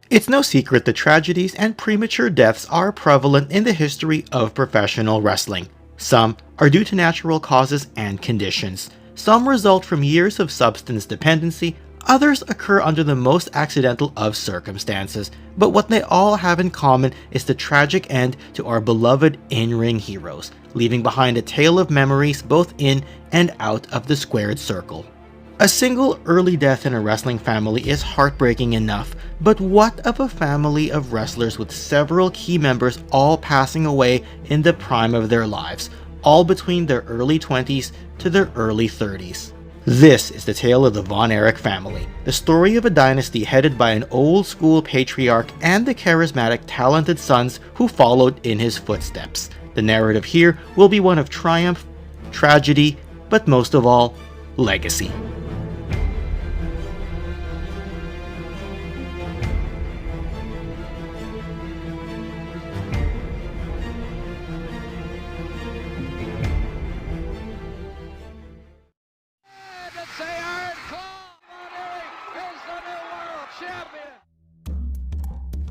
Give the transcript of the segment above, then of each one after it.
It's no secret that tragedies and premature deaths are prevalent in the history of professional wrestling. Some are due to natural causes and conditions. Some result from years of substance dependency, others occur under the most accidental of circumstances. But what they all have in common is the tragic end to our beloved in-ring heroes, leaving behind a tale of memories both in and out of the squared circle. A single early death in a wrestling family is heartbreaking enough, but what of a family of wrestlers with several key members all passing away in the prime of their lives, all between their early 20s to their early 30s? This is the tale of the Von Erich family, the story of a dynasty headed by an old-school patriarch and the charismatic, talented sons who followed in his footsteps. The narrative here will be one of triumph, tragedy, but most of all, legacy.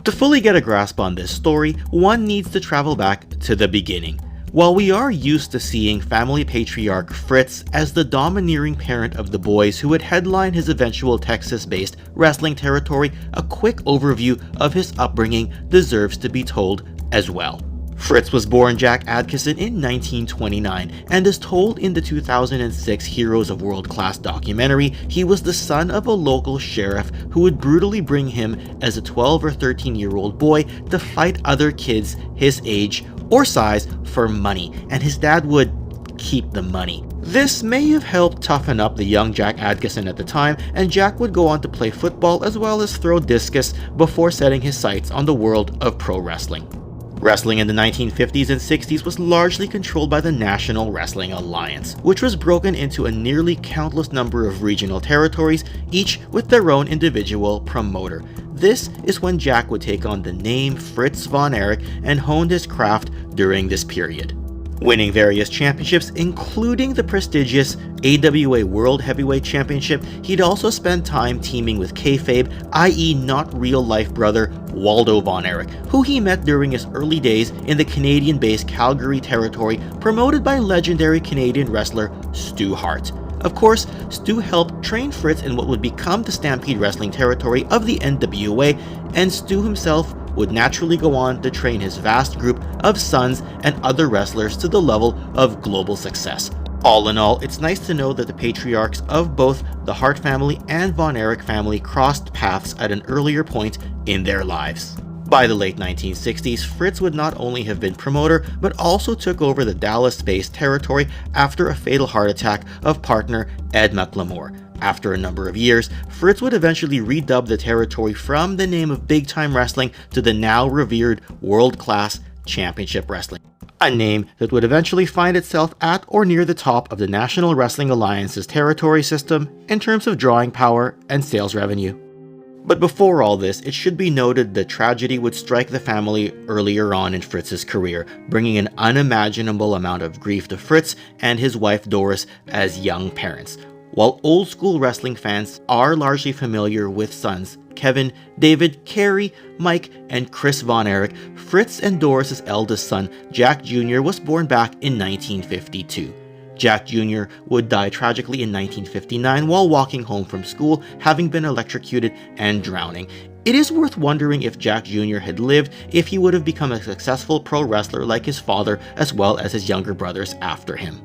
To fully get a grasp on this story, one needs to travel back to the beginning. While we are used to seeing family patriarch Fritz as the domineering parent of the boys who would headline his eventual Texas-based wrestling territory, a quick overview of his upbringing deserves to be told as well. Fritz was born Jack Adkisson in 1929, and as told in the 2006 Heroes of World Class documentary, he was the son of a local sheriff who would brutally bring him as a 12 or 13-year-old boy to fight other kids his age or size for money, and his dad would keep the money. This may have helped toughen up the young Jack Adkisson at the time, and Jack would go on to play football as well as throw discus before setting his sights on the world of pro wrestling. Wrestling in the 1950s and 60s was largely controlled by the National Wrestling Alliance, which was broken into a nearly countless number of regional territories, each with their own individual promoter. This is when Jack would take on the name Fritz Von Erich and honed his craft during this period. Winning various championships, including the prestigious AWA World Heavyweight Championship, he'd also spend time teaming with kayfabe, i.e. not real-life brother Waldo Von Erich, who he met during his early days in the Canadian-based Calgary territory, promoted by legendary Canadian wrestler Stu Hart. Of course, Stu helped train Fritz in what would become the Stampede Wrestling territory of the NWA, and Stu himself would naturally go on to train his vast group of sons and other wrestlers to the level of global success. All in all, it's nice to know that the patriarchs of both the Hart family and Von Erich family crossed paths at an earlier point in their lives. By the late 1960s, Fritz would not only have been promoter, but also took over the Dallas-based territory after a fatal heart attack of partner Ed McLemore. After a number of years, Fritz would eventually redub the territory from the name of Big Time Wrestling to the now revered World Class Championship Wrestling, a name that would eventually find itself at or near the top of the National Wrestling Alliance's territory system in terms of drawing power and sales revenue. But before all this, it should be noted that tragedy would strike the family earlier on in Fritz's career, bringing an unimaginable amount of grief to Fritz and his wife Doris as young parents. While old school wrestling fans are largely familiar with sons Kevin, David, Kerry, Mike, and Chris Von Erich, Fritz and Doris' eldest son, Jack Jr., was born back in 1952. Jack Jr. would die tragically in 1959 while walking home from school, having been electrocuted and drowning. It is worth wondering if Jack Jr. had lived, if he would have become a successful pro wrestler like his father as well as his younger brothers after him.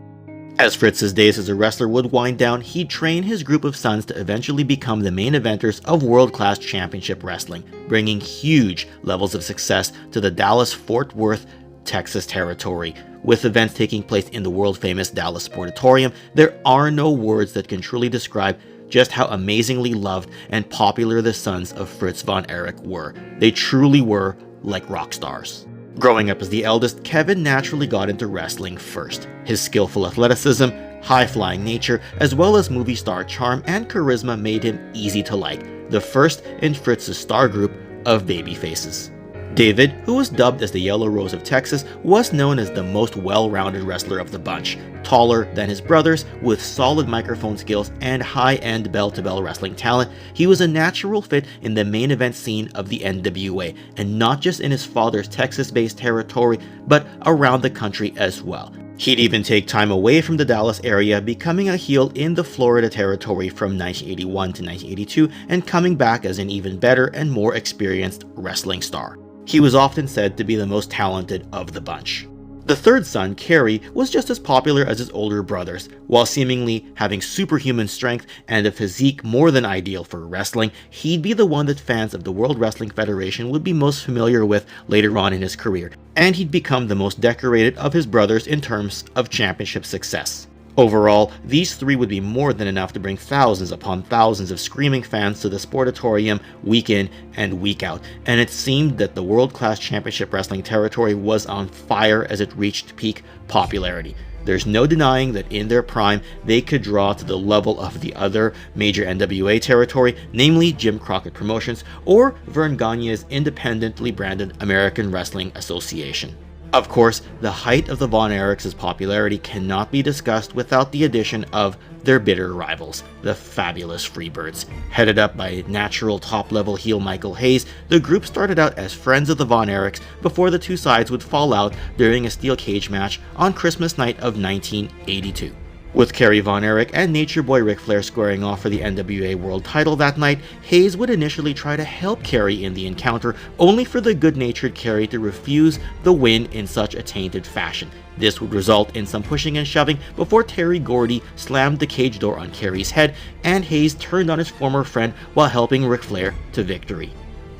As Fritz's days as a wrestler would wind down, he'd train his group of sons to eventually become the main eventers of world-class championship wrestling, bringing huge levels of success to the Dallas-Fort Worth, Texas territory. With events taking place in the world-famous Dallas Sportatorium, there are no words that can truly describe just how amazingly loved and popular the sons of Fritz Von Erich were. They truly were like rock stars. Growing up as the eldest, Kevin naturally got into wrestling first. His skillful athleticism, high-flying nature, as well as movie star charm and charisma made him easy to like, the first in Fritz's star group of babyfaces. David, who was dubbed as the Yellow Rose of Texas, was known as the most well-rounded wrestler of the bunch, taller than his brothers, with solid microphone skills and high-end bell-to-bell wrestling talent. He was a natural fit in the main event scene of the NWA, and not just in his father's Texas-based territory, but around the country as well. He'd even take time away from the Dallas area, becoming a heel in the Florida territory from 1981 to 1982, and coming back as an even better and more experienced wrestling star. He was often said to be the most talented of the bunch. The third son, Kerry, was just as popular as his older brothers. While seemingly having superhuman strength and a physique more than ideal for wrestling, he'd be the one that fans of the World Wrestling Federation would be most familiar with later on in his career, and he'd become the most decorated of his brothers in terms of championship success. Overall, these three would be more than enough to bring thousands upon thousands of screaming fans to the Sportatorium week in and week out, and it seemed that the world-class championship wrestling territory was on fire as it reached peak popularity. There's no denying that in their prime, they could draw to the level of the other major NWA territory, namely Jim Crockett Promotions or Vern Gagne's independently branded American Wrestling Association. Of course, the height of the Von Erichs' popularity cannot be discussed without the addition of their bitter rivals, the Fabulous Freebirds. Headed up by natural top-level heel Michael Hayes, the group started out as friends of the Von Erichs before the two sides would fall out during a steel cage match on Christmas night of 1982. With Kerry Von Erich and Nature Boy Ric Flair squaring off for the NWA World title that night, Hayes would initially try to help Kerry in the encounter, only for the good-natured Kerry to refuse the win in such a tainted fashion. This would result in some pushing and shoving before Terry Gordy slammed the cage door on Kerry's head, and Hayes turned on his former friend while helping Ric Flair to victory.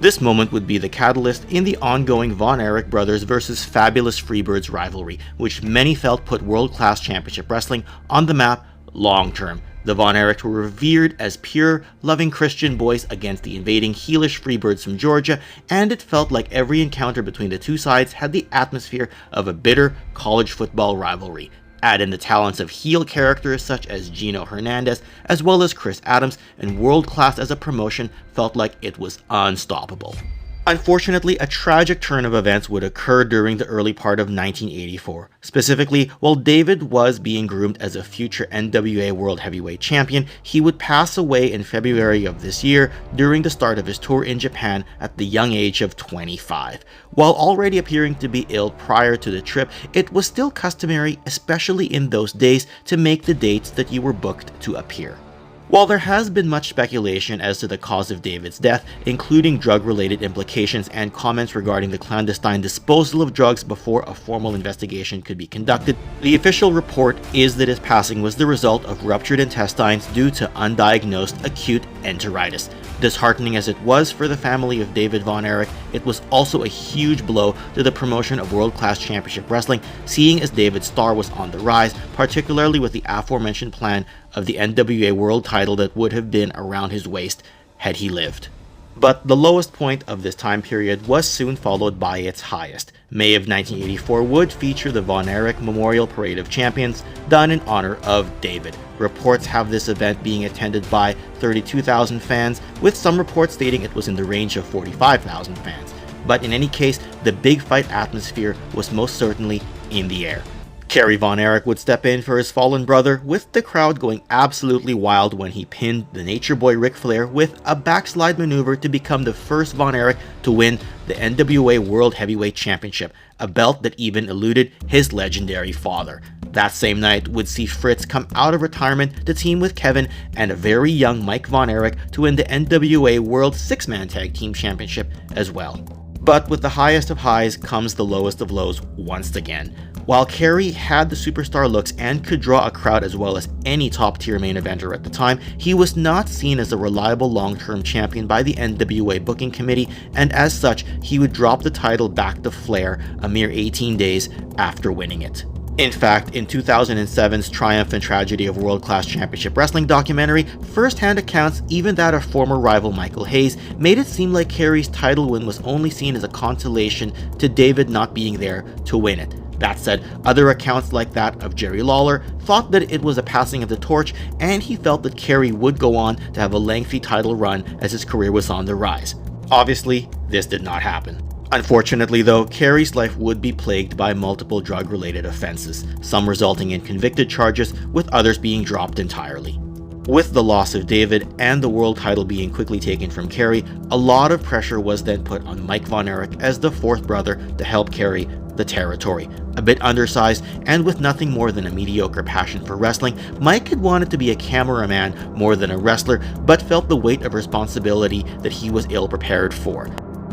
This moment would be the catalyst in the ongoing Von Erich brothers versus Fabulous Freebirds rivalry, which many felt put world-class championship wrestling on the map long-term. The Von Erichs were revered as pure, loving Christian boys against the invading heelish Freebirds from Georgia, and it felt like every encounter between the two sides had the atmosphere of a bitter college football rivalry. Add in the talents of heel characters such as Gino Hernandez, as well as Chris Adams, and world class as a promotion felt like it was unstoppable. Unfortunately, a tragic turn of events would occur during the early part of 1984. Specifically, while David was being groomed as a future NWA World Heavyweight Champion, he would pass away in February of this year during the start of his tour in Japan at the young age of 25. While already appearing to be ill prior to the trip, it was still customary, especially in those days, to make the dates that you were booked to appear. While there has been much speculation as to the cause of David's death, including drug-related implications and comments regarding the clandestine disposal of drugs before a formal investigation could be conducted, the official report is that his passing was the result of ruptured intestines due to undiagnosed acute enteritis. Disheartening as it was for the family of David Von Erich, it was also a huge blow to the promotion of world-class championship wrestling, seeing as David's star was on the rise, particularly with the aforementioned plan of the NWA World title that would have been around his waist had he lived. But the lowest point of this time period was soon followed by its highest. May of 1984 would feature the Von Erich Memorial Parade of Champions, done in honor of David. Reports have this event being attended by 32,000 fans, with some reports stating it was in the range of 45,000 fans. But in any case, the big fight atmosphere was most certainly in the air. Kerry Von Erich would step in for his fallen brother, with the crowd going absolutely wild when he pinned the Nature Boy Ric Flair with a backslide maneuver to become the first Von Erich to win the NWA World Heavyweight Championship, a belt that even eluded his legendary father. That same night would see Fritz come out of retirement to team with Kevin and a very young Mike Von Erich to win the NWA World Six-Man Tag Team Championship as well. But with the highest of highs comes the lowest of lows once again. While Kerry had the superstar looks and could draw a crowd as well as any top-tier main eventer at the time, he was not seen as a reliable long-term champion by the NWA booking committee, and as such, he would drop the title back to Flair a mere 18 days after winning it. In fact, in 2007's Triumph and Tragedy of World-Class Championship Wrestling documentary, first-hand accounts, even that of former rival Michael Hayes, made it seem like Kerry's title win was only seen as a consolation to David not being there to win it. That said, other accounts like that of Jerry Lawler thought that it was a passing of the torch, and he felt that Kerry would go on to have a lengthy title run as his career was on the rise. Obviously, this did not happen. Unfortunately though, Kerry's life would be plagued by multiple drug-related offenses, some resulting in convicted charges, with others being dropped entirely. With the loss of David and the world title being quickly taken from Kerry, a lot of pressure was then put on Mike Von Erich as the fourth brother to help carry the territory. A bit undersized and with nothing more than a mediocre passion for wrestling, Mike had wanted to be a cameraman more than a wrestler, but felt the weight of responsibility that he was ill prepared for.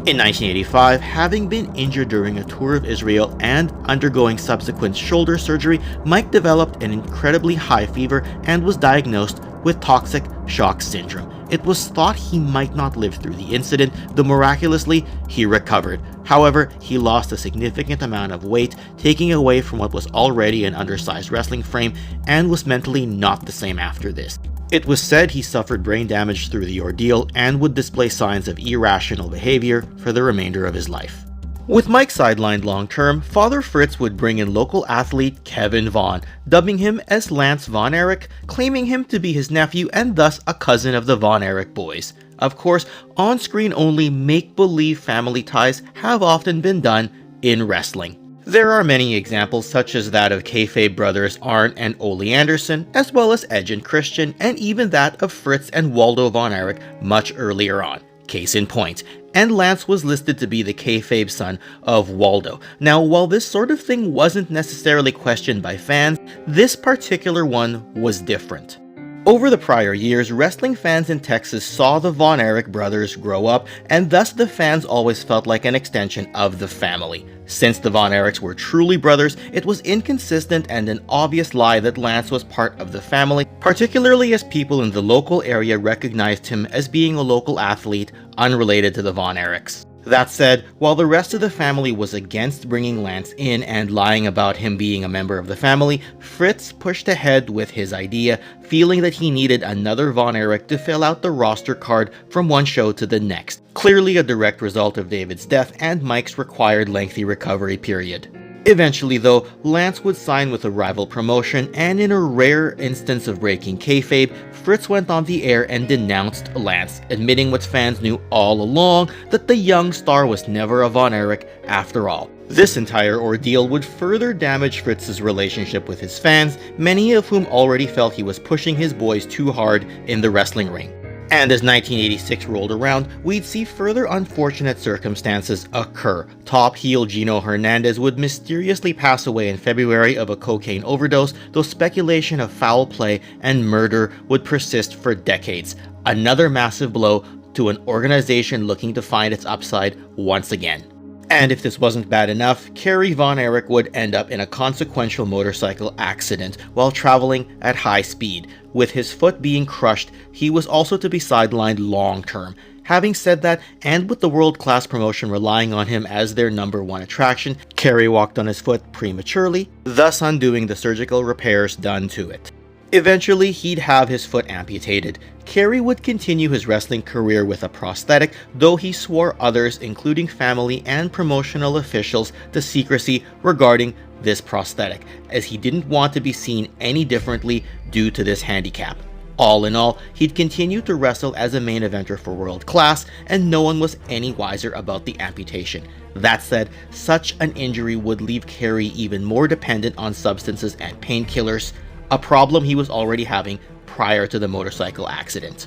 In 1985, having been injured during a tour of Israel and undergoing subsequent shoulder surgery, Mike developed an incredibly high fever and was diagnosed with toxic shock syndrome. It was thought he might not live through the incident, though miraculously, he recovered. However, he lost a significant amount of weight, taking away from what was already an undersized wrestling frame, and was mentally not the same after this. It was said he suffered brain damage through the ordeal and would display signs of irrational behavior for the remainder of his life. With Mike sidelined long-term, Father Fritz would bring in local athlete Kevin Vaughn, dubbing him as Lance Von Erich, claiming him to be his nephew and thus a cousin of the Von Erich boys. Of course, on-screen only make-believe family ties have often been done in wrestling. There are many examples such as that of kayfabe brothers Arn and Ole Anderson, as well as Edge and Christian, and even that of Fritz and Waldo Von Erich much earlier on. Case in point. And Lance was listed to be the kayfabe son of Waldo. Now, while this sort of thing wasn't necessarily questioned by fans, this particular one was different. Over the prior years, wrestling fans in Texas saw the Von Erich brothers grow up, and thus the fans always felt like an extension of the family. Since the Von Erichs were truly brothers, it was inconsistent and an obvious lie that Lance was part of the family, particularly as people in the local area recognized him as being a local athlete unrelated to the Von Erichs. That said, while the rest of the family was against bringing Lance in and lying about him being a member of the family, Fritz pushed ahead with his idea, feeling that he needed another Von Erich to fill out the roster card from one show to the next, clearly a direct result of David's death and Mike's required lengthy recovery period. Eventually though, Lance would sign with a rival promotion, and in a rare instance of breaking kayfabe, Fritz went on the air and denounced Lance, admitting what fans knew all along, that the young star was never a Von Erich after all. This entire ordeal would further damage Fritz's relationship with his fans, many of whom already felt he was pushing his boys too hard in the wrestling ring. And as 1986 rolled around, we'd see further unfortunate circumstances occur. Top heel Gino Hernandez would mysteriously pass away in February of a cocaine overdose, though speculation of foul play and murder would persist for decades. Another massive blow to an organization looking to find its upside once again. And if this wasn't bad enough, Kerry Von Erich would end up in a consequential motorcycle accident while traveling at high speed. With his foot being crushed, he was also to be sidelined long term. Having said that, and with the world-class promotion relying on him as their #1 attraction, Kerry walked on his foot prematurely, thus undoing the surgical repairs done to it. Eventually, he'd have his foot amputated. Kerry would continue his wrestling career with a prosthetic, though he swore others, including family and promotional officials, to secrecy regarding this prosthetic, as he didn't want to be seen any differently due to this handicap. All in all, he'd continue to wrestle as a main eventer for World Class, and no one was any wiser about the amputation. That said, such an injury would leave Kerry even more dependent on substances and painkillers, a problem he was already having prior to the motorcycle accident.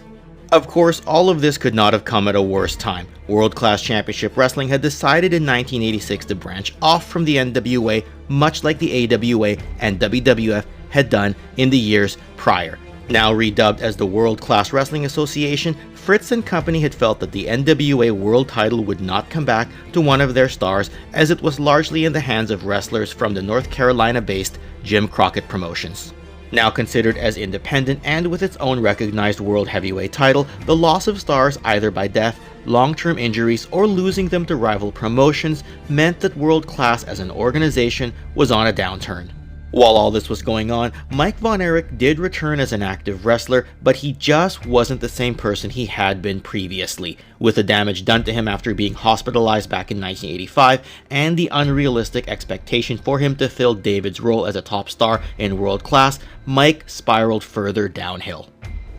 Of course, all of this could not have come at a worse time. World Class Championship Wrestling had decided in 1986 to branch off from the NWA, much like the AWA and WWF had done in the years prior. Now redubbed as the World Class Wrestling Association, Fritz and company had felt that the NWA world title would not come back to one of their stars, as it was largely in the hands of wrestlers from the North Carolina-based Jim Crockett Promotions. Now considered as independent and with its own recognized world heavyweight title, the loss of stars either by death, long-term injuries, or losing them to rival promotions meant that World Class as an organization was on a downturn. While all this was going on, Mike Von Erich did return as an active wrestler, but he just wasn't the same person he had been previously. With the damage done to him after being hospitalized back in 1985, and the unrealistic expectation for him to fill David's role as a top star in World Class, Mike spiraled further downhill.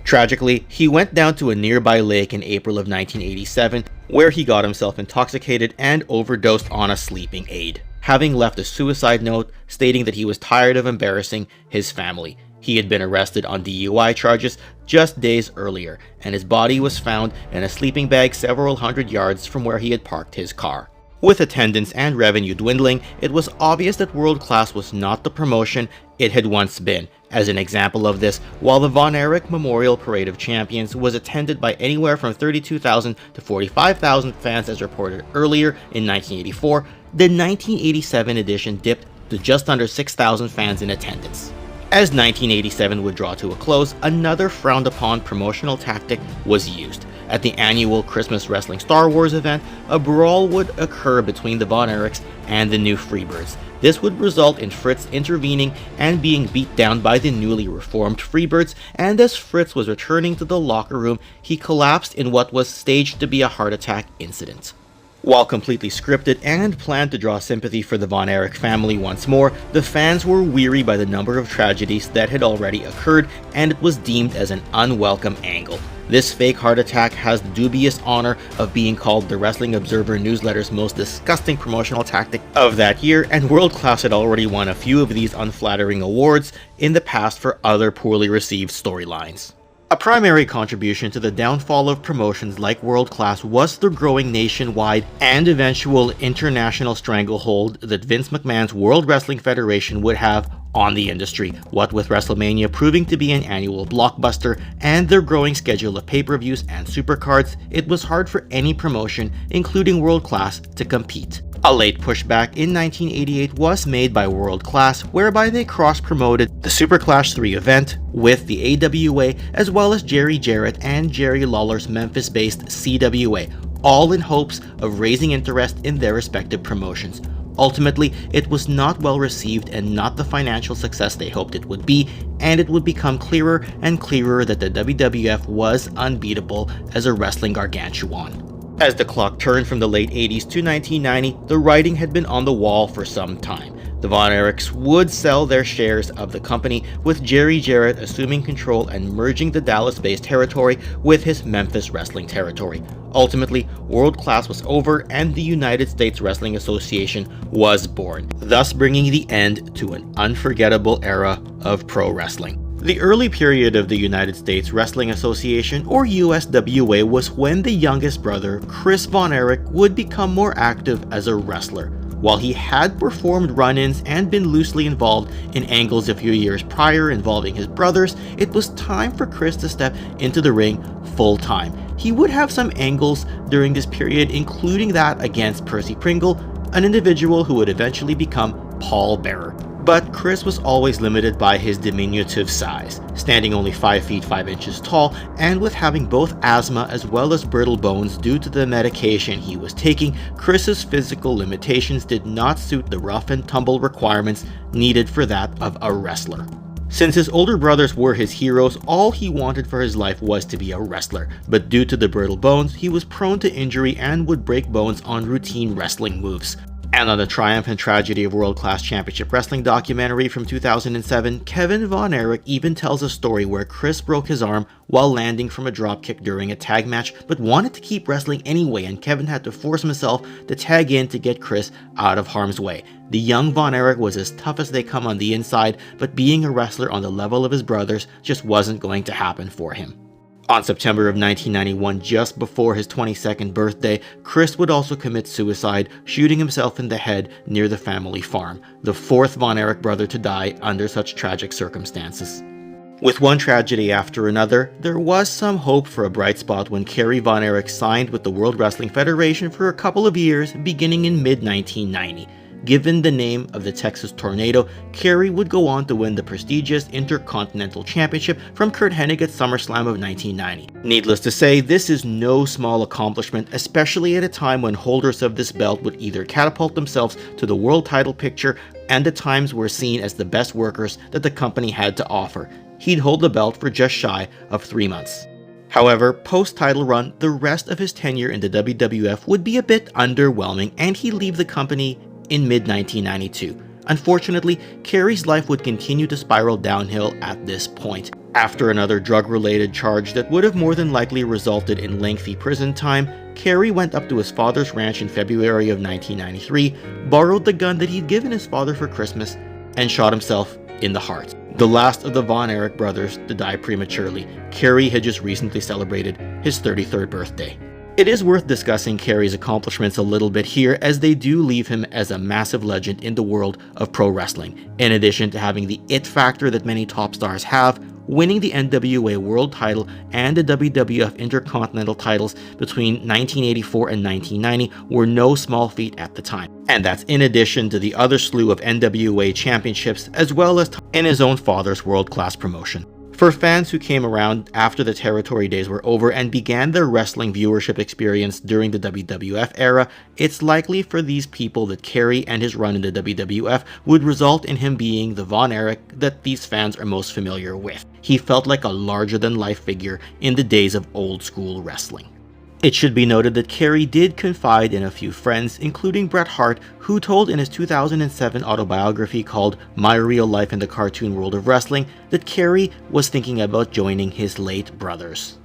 Tragically, he went down to a nearby lake in April of 1987, where he got himself intoxicated and overdosed on a sleeping aid, having left a suicide note stating that he was tired of embarrassing his family. He had been arrested on DUI charges just days earlier, and his body was found in a sleeping bag several hundred yards from where he had parked his car. With attendance and revenue dwindling, it was obvious that World Class was not the promotion it had once been. As an example of this, while the Von Erich Memorial Parade of Champions was attended by anywhere from 32,000 to 45,000 fans as reported earlier in 1984, the 1987 edition dipped to just under 6,000 fans in attendance. As 1987 would draw to a close, another frowned-upon promotional tactic was used. At the annual Christmas Wrestling Star Wars event, a brawl would occur between the Von Erichs and the new Freebirds. This would result in Fritz intervening and being beat down by the newly reformed Freebirds, and as Fritz was returning to the locker room, he collapsed in what was staged to be a heart attack incident. While completely scripted and planned to draw sympathy for the Von Erich family once more, the fans were weary by the number of tragedies that had already occurred, and it was deemed as an unwelcome angle. This fake heart attack has the dubious honor of being called the Wrestling Observer newsletter's most disgusting promotional tactic of that year, and World Class had already won a few of these unflattering awards in the past for other poorly received storylines. A primary contribution to the downfall of promotions like World Class was the growing nationwide and eventual international stranglehold that Vince McMahon's World Wrestling Federation would have on the industry, what with WrestleMania proving to be an annual blockbuster and their growing schedule of pay-per-views and supercards, it was hard for any promotion, including World Class, to compete. A late pushback in 1988 was made by World Class, whereby they cross-promoted the Super Clash 3 event with the AWA, as well as Jerry Jarrett and Jerry Lawler's Memphis-based CWA, all in hopes of raising interest in their respective promotions. Ultimately, it was not well received and not the financial success they hoped it would be, and it would become clearer and clearer that the WWF was unbeatable as a wrestling gargantuan. As the clock turned from the late 80s to 1990, the writing had been on the wall for some time. The Von Erichs would sell their shares of the company, with Jerry Jarrett assuming control and merging the Dallas-based territory with his Memphis wrestling territory. Ultimately, World Class was over and the United States Wrestling Association was born, thus bringing the end to an unforgettable era of pro wrestling. The early period of the United States Wrestling Association, or USWA, was when the youngest brother, Chris Von Erich, would become more active as a wrestler. While he had performed run-ins and been loosely involved in angles a few years prior involving his brothers, it was time for Chris to step into the ring full-time. He would have some angles during this period, including that against Percy Pringle, an individual who would eventually become Paul Bearer. But Chris was always limited by his diminutive size, standing only 5 feet 5 inches tall, and with having both asthma as well as brittle bones due to the medication he was taking, Chris's physical limitations did not suit the rough and tumble requirements needed for that of a wrestler. Since his older brothers were his heroes, all he wanted for his life was to be a wrestler, but due to the brittle bones, he was prone to injury and would break bones on routine wrestling moves. And on the Triumph and Tragedy of World Class Championship Wrestling documentary from 2007, Kevin Von Erich even tells a story where Chris broke his arm while landing from a dropkick during a tag match, but wanted to keep wrestling anyway, and Kevin had to force himself to tag in to get Chris out of harm's way. The young Von Erich was as tough as they come on the inside, but being a wrestler on the level of his brothers just wasn't going to happen for him. On September of 1991, just before his 22nd birthday, Chris would also commit suicide, shooting himself in the head near the family farm, the fourth Von Erich brother to die under such tragic circumstances. With one tragedy after another, there was some hope for a bright spot when Kerry Von Erich signed with the World Wrestling Federation for a couple of years, beginning in mid-1990. Given the name of the Texas Tornado, Kerry would go on to win the prestigious Intercontinental Championship from Curt Hennig at SummerSlam of 1990. Needless to say, this is no small accomplishment, especially at a time when holders of this belt would either catapult themselves to the world title picture and at times were seen as the best workers that the company had to offer. He'd hold the belt for just shy of 3 months. However, post-title run, the rest of his tenure in the WWF would be a bit underwhelming, and he'd leave the company in mid-1992. Unfortunately, Kerry's life would continue to spiral downhill at this point. After another drug-related charge that would have more than likely resulted in lengthy prison time, Kerry went up to his father's ranch in February of 1993, borrowed the gun that he'd given his father for Christmas, and shot himself in the heart. The last of the Von Erich brothers to die prematurely. Kerry had just recently celebrated his 33rd birthday. It is worth discussing Kerry's accomplishments a little bit here, as they do leave him as a massive legend in the world of pro wrestling. In addition to having the it factor that many top stars have, winning the NWA World title and the WWF Intercontinental titles between 1984 and 1990 were no small feat at the time. And that's in addition to the other slew of NWA championships, as well as in his own father's world-class promotion. For fans who came around after the territory days were over and began their wrestling viewership experience during the WWF era, it's likely for these people that Kerry and his run in the WWF would result in him being the Von Erich that these fans are most familiar with. He felt like a larger-than-life figure in the days of old-school wrestling. It should be noted that Kerry did confide in a few friends, including Bret Hart, who told in his 2007 autobiography called My Real Life in the Cartoon World of Wrestling that Kerry was thinking about joining his late brothers.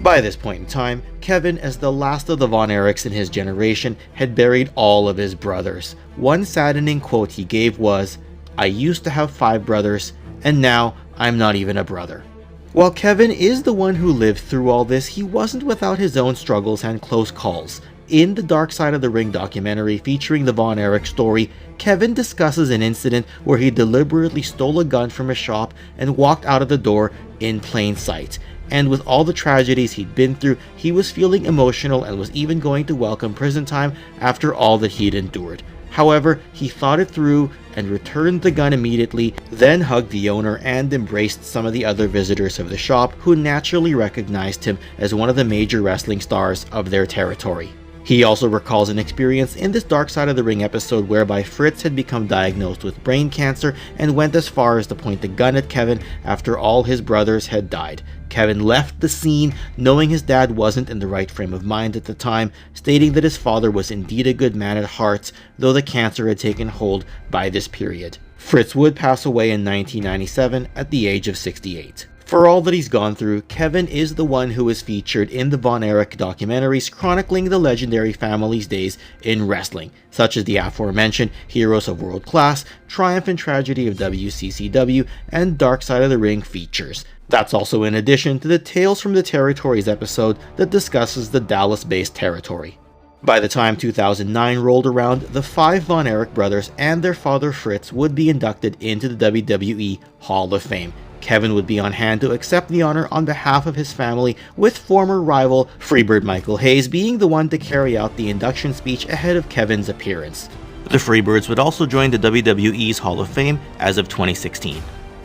By this point in time, Kevin, as the last of the Von Erichs in his generation, had buried all of his brothers. One saddening quote he gave was, "I used to have 5 brothers, and now I'm not even a brother." While Kevin is the one who lived through all this, he wasn't without his own struggles and close calls. In the Dark Side of the Ring documentary featuring the Von Erich story, Kevin discusses an incident where he deliberately stole a gun from a shop and walked out of the door in plain sight. And with all the tragedies he'd been through, he was feeling emotional and was even going to welcome prison time after all that he'd endured. However, he thought it through and returned the gun immediately, then hugged the owner and embraced some of the other visitors of the shop, who naturally recognized him as one of the major wrestling stars of their territory. He also recalls an experience in this Dark Side of the Ring episode whereby Fritz had become diagnosed with brain cancer and went as far as to point the gun at Kevin after all his brothers had died. Kevin left the scene knowing his dad wasn't in the right frame of mind at the time, stating that his father was indeed a good man at heart, though the cancer had taken hold by this period. Fritz would pass away in 1997 at the age of 68. For all that he's gone through, Kevin is the one who is featured in the Von Erich documentaries chronicling the legendary family's days in wrestling, such as the aforementioned Heroes of World Class, Triumph and Tragedy of WCCW, and Dark Side of the Ring features. That's also in addition to the Tales from the Territories episode that discusses the Dallas-based territory. By the time 2009 rolled around, the 5 Von Erich brothers and their father Fritz would be inducted into the WWE Hall of Fame. Kevin would be on hand to accept the honor on behalf of his family, with former rival Freebird Michael Hayes being the one to carry out the induction speech ahead of Kevin's appearance. The Freebirds would also join the WWE's Hall of Fame as of 2016.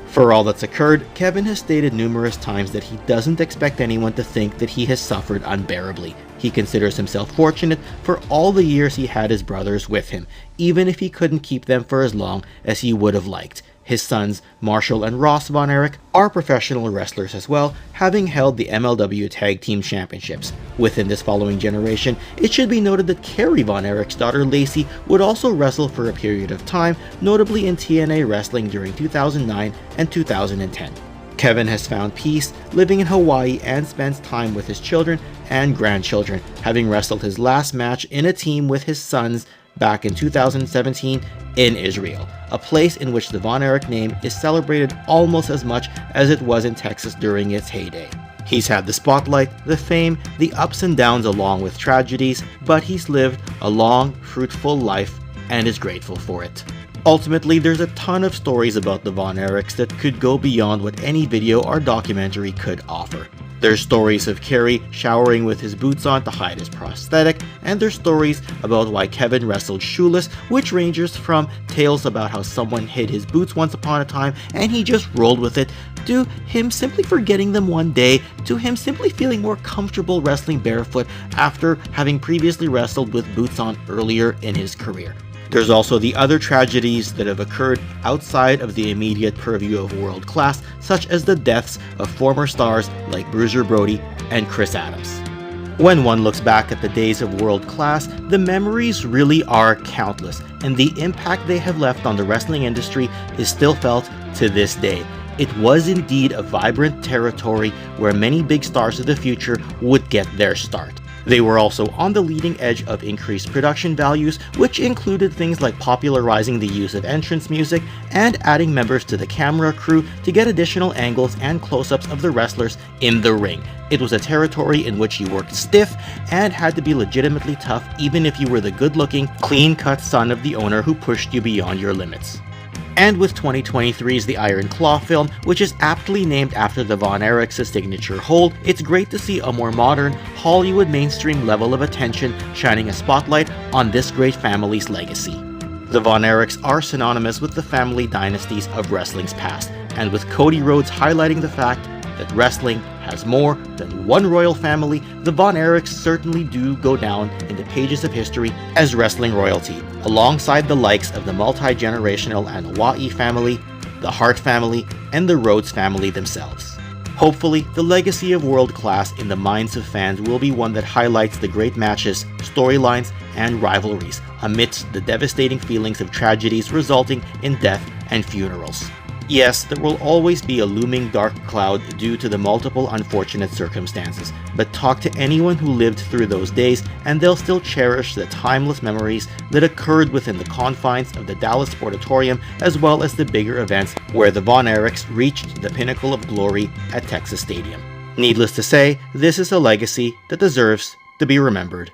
For all that's occurred, Kevin has stated numerous times that he doesn't expect anyone to think that he has suffered unbearably. He considers himself fortunate for all the years he had his brothers with him, even if he couldn't keep them for as long as he would have liked. His sons, Marshall and Ross Von Erich, are professional wrestlers as well, having held the MLW Tag Team Championships. Within this following generation, it should be noted that Kerry Von Erich's daughter Lacey would also wrestle for a period of time, notably in TNA wrestling during 2009 and 2010. Kevin has found peace living in Hawaii and spends time with his children and grandchildren, having wrestled his last match in a team with his sons back in 2017 in Israel, a place in which the Von Erich name is celebrated almost as much as it was in Texas during its heyday. He's had the spotlight, the fame, the ups and downs along with tragedies, but he's lived a long, fruitful life and is grateful for it. Ultimately, there's a ton of stories about the Von Erichs that could go beyond what any video or documentary could offer. There's stories of Kerry showering with his boots on to hide his prosthetic, and there's stories about why Kevin wrestled shoeless, which ranges from tales about how someone hid his boots once upon a time and he just rolled with it, to him simply forgetting them one day, to him simply feeling more comfortable wrestling barefoot after having previously wrestled with boots on earlier in his career. There's also the other tragedies that have occurred outside of the immediate purview of World Class, such as the deaths of former stars like Bruiser Brody and Chris Adams. When one looks back at the days of World Class, the memories really are countless, and the impact they have left on the wrestling industry is still felt to this day. it was indeed a vibrant territory where many big stars of the future would get their start. They were also on the leading edge of increased production values, which included things like popularizing the use of entrance music and adding members to the camera crew to get additional angles and close-ups of the wrestlers in the ring. It was a territory in which you worked stiff and had to be legitimately tough even if you were the good-looking, clean-cut son of the owner who pushed you beyond your limits. And with 2023's The Iron Claw film, which is aptly named after the Von Erichs' signature hold, it's great to see a more modern, Hollywood mainstream level of attention shining a spotlight on this great family's legacy. The Von Erichs are synonymous with the family dynasties of wrestling's past, and with Cody Rhodes highlighting the fact that wrestling has more than one royal family, the Von Erichs certainly do go down in the pages of history as wrestling royalty, alongside the likes of the multi-generational Anoa'i family, the Hart family, and the Rhodes family themselves. Hopefully, the legacy of world class in the minds of fans will be one that highlights the great matches, storylines, and rivalries amidst the devastating feelings of tragedies resulting in death and funerals. Yes, there will always be a looming dark cloud due to the multiple unfortunate circumstances, but talk to anyone who lived through those days and they'll still cherish the timeless memories that occurred within the confines of the Dallas Sportatorium as well as the bigger events where the Von Erichs reached the pinnacle of glory at Texas Stadium. Needless to say, this is a legacy that deserves to be remembered.